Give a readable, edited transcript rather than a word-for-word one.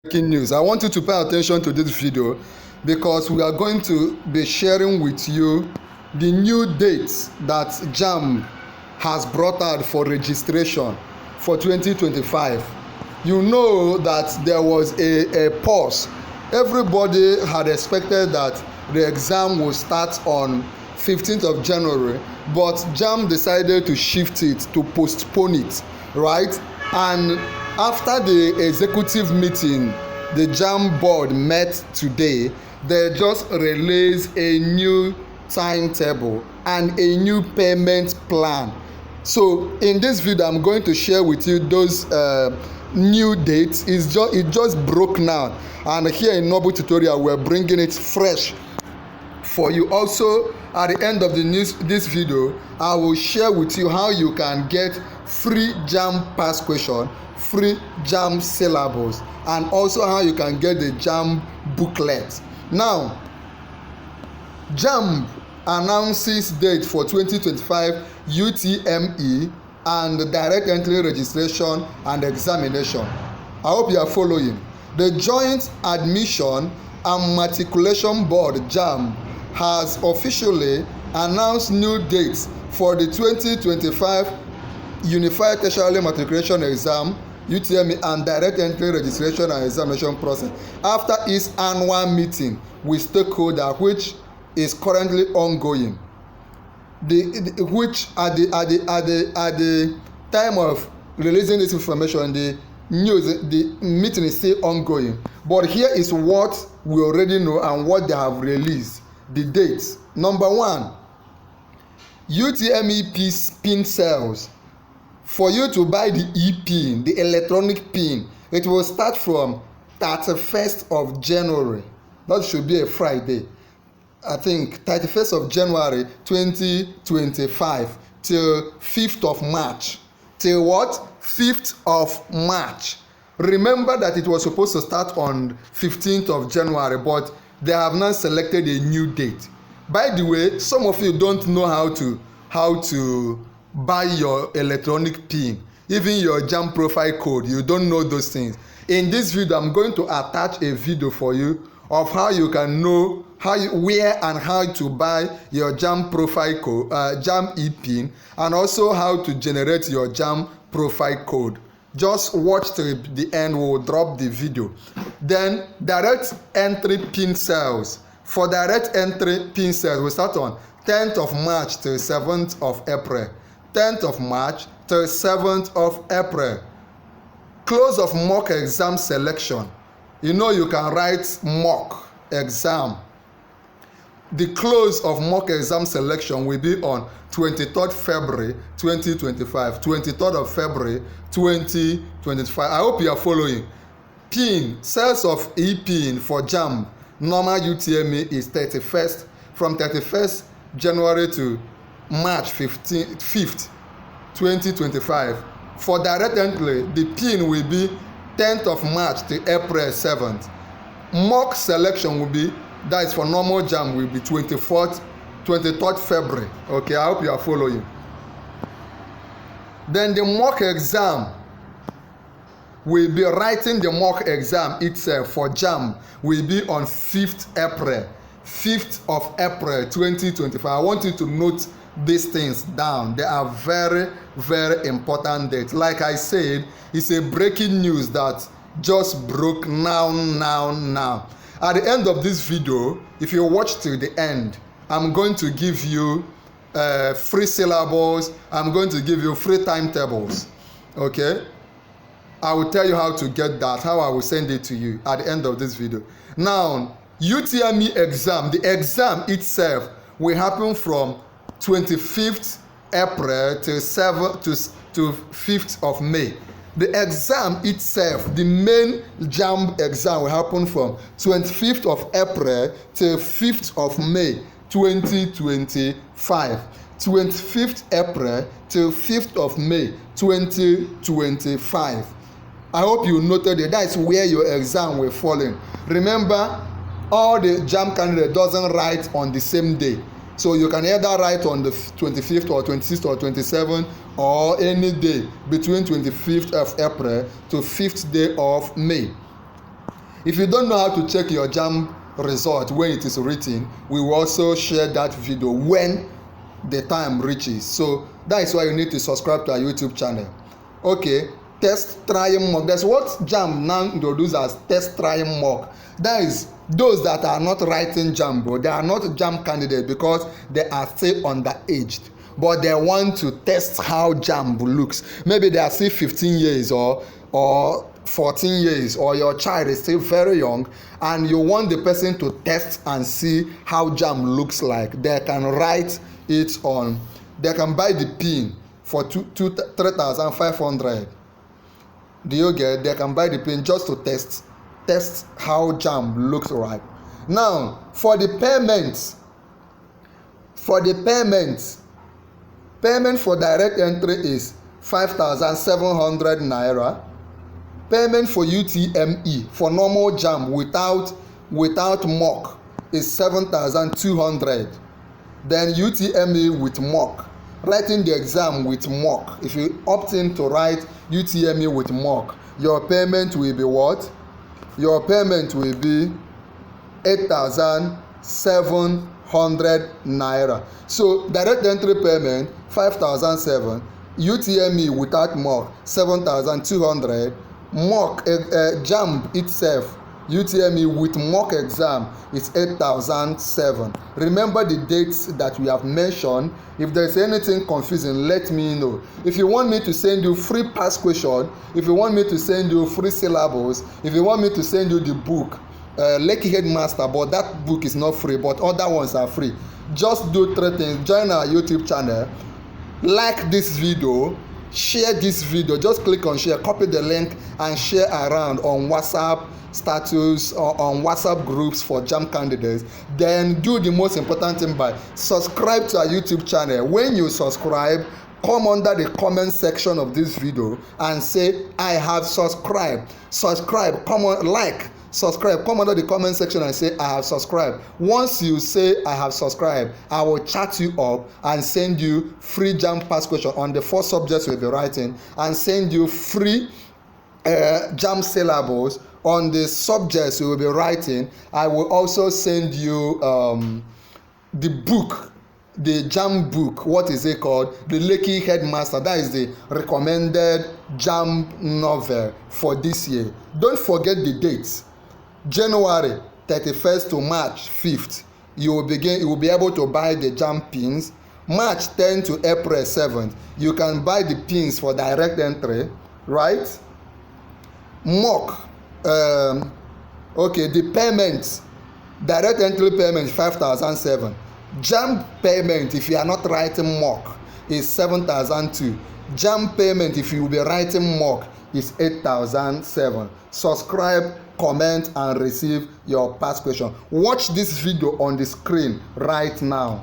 Breaking news. I want you to pay attention to this video because we are going to be sharing with you the new dates that JAMB has brought out for registration for 2025. You know that there was a pause. Everybody had expected that the exam will start on 15th of January, but JAMB decided to shift it, to postpone it, right? And after the executive meeting, the JAMB board met today. They just released a new timetable and a new payment plan. So in this video, I'm going to share with you those new dates. It just broke now, and here in Noble Tutorial, we're bringing it fresh for you. Also, at the end of this video, I will share with you how you can get free JAMB past question, free JAMB syllabus, and also how you can get the JAMB booklet. Now, JAMB announces date for 2025 UTME and direct entry registration and examination. I hope you are following. The Joint Admission and Matriculation Board, JAMB, has officially announced new dates for the 2025 Unified Tertiary Matriculation Exam, UTME, and direct entry registration and examination process after its annual meeting with stakeholders, which is currently ongoing. Which at the time of releasing this information, the meeting is still ongoing. But here is what we already know and what they have released. The dates. Number 1, UTME pin sales. For you to buy the e-pin, the electronic pin, it will start from 31st of January. That should be a Friday. I think 31st of January 2025 till 5th of March. Till what? 5th of March. Remember that it was supposed to start on 15th of January, but they have now selected a new date. By the way, some of you don't know how to buy your electronic pin, even your JAMB profile code. You don't know those things. In this video, I'm going to attach a video for you of how you can know where and how to buy your JAMB profile code, JAMB e-pin, and also how to generate your JAMB profile code. Just watch till the end. We'll drop the video. Then direct entry pin sales. For direct entry pin sales, we start on 10th of March till 7th of April. 10th of March till 7th of April. Close of mock exam selection. You know you can write mock exam. The close of mock exam selection will be on 23rd February 2025. 23rd of February 2025. I hope you are following. Pin, sales of e-pin for JAMB, normal UTME is 31st, from 31st January to March 5th, 2025. For direct entry, the pin will be 10th of March to April 7th. Mock selection will be, that is for normal JAMB, will be 23rd February. Okay, I hope you are following. Then the mock exam will be, writing the mock exam itself for JAMB will be on 5th April. 5th of April 2025. I want you to note these things down. They are very, very important dates. Like I said, it's a breaking news that just broke now. At the end of this video, if you watch till the end, I'm going to give you free syllabus. I'm going to give you free timetables. Okay? I will tell you how to get that, how I will send it to you at the end of this video. Now, UTME exam, the exam itself will happen from 25th April to 5th of May. The exam itself, the main JAMB exam, will happen from 25th of April till 5th of May 2025. 25th April till 5th of May 2025. I hope you noted that. That's where your exam will fall in. Remember, all the JAMB candidate doesn't write on the same day. So you can either write on the 25th or 26th or 27th or any day between 25th of April to 5th day of May. If you don't know how to check your JAMB result when it is written, we will also share that video when the time reaches. So that is why you need to subscribe to our YouTube channel. Okay, test trying mock. That's what JAMB now introduce as test trying mock. That is those that are not writing JAMB, they are not JAMB candidates because they are still underaged, but they want to test how JAMB looks. Maybe they are still 15 years or 14 years, or your child is still very young and you want the person to test and see how JAMB looks like. They can write it on, they can buy the pin for 3,500. Do you get? They can buy the pin just to test how JAMB looks like. Now for the payments, payment for direct entry is 5,700 naira. Payment for UTME for normal JAMB without mock is 7,200. Then UTME with mock, writing the exam with mock. If you opt in to write UTME with mock, your payment will be what? Your payment will be 8,700 naira. So direct entry payment 5,700, UTME without mock 7,200. Mock JAMB itself, UTME with mock exam is 8,700. Remember the dates that we have mentioned. If there is anything confusing, let me know. If you want me to send you free past question, if you want me to send you free syllables, if you want me to send you the book Lekki Headmaster, but that book is not free, but other ones are free, just do 3 things. Join our YouTube channel, like this video, share this video, just click on share, copy the link and share around on WhatsApp status or on WhatsApp groups for JAMB candidates. Then do the most important thing by subscribe to our YouTube channel. When you subscribe, come under the comment section of this video and say I have subscribed. Come on, subscribe, come under the comment section and say I have subscribed. Once you say I have subscribed, I will chat you up and send you free JAMB past question on the 4 subjects we'll be writing, and send you free JAMB syllables on the subjects we will be writing. I will also send you the book, the JAMB book. What is it called? The Lekki Headmaster. That is the recommended JAMB novel for this year. Don't forget the dates. January 31st to March 5th, you will be able to buy the JAMB pins. March 10 to April 7th, you can buy the pins for direct entry, right? Mock, okay, the payments, direct entry payment 5,700. JAMB payment, if you are not writing mock, is 7,200. JAMB payment, if you will be writing mock, is 8,700. Subscribe, comment and receive your past question. Watch this video on the screen right now.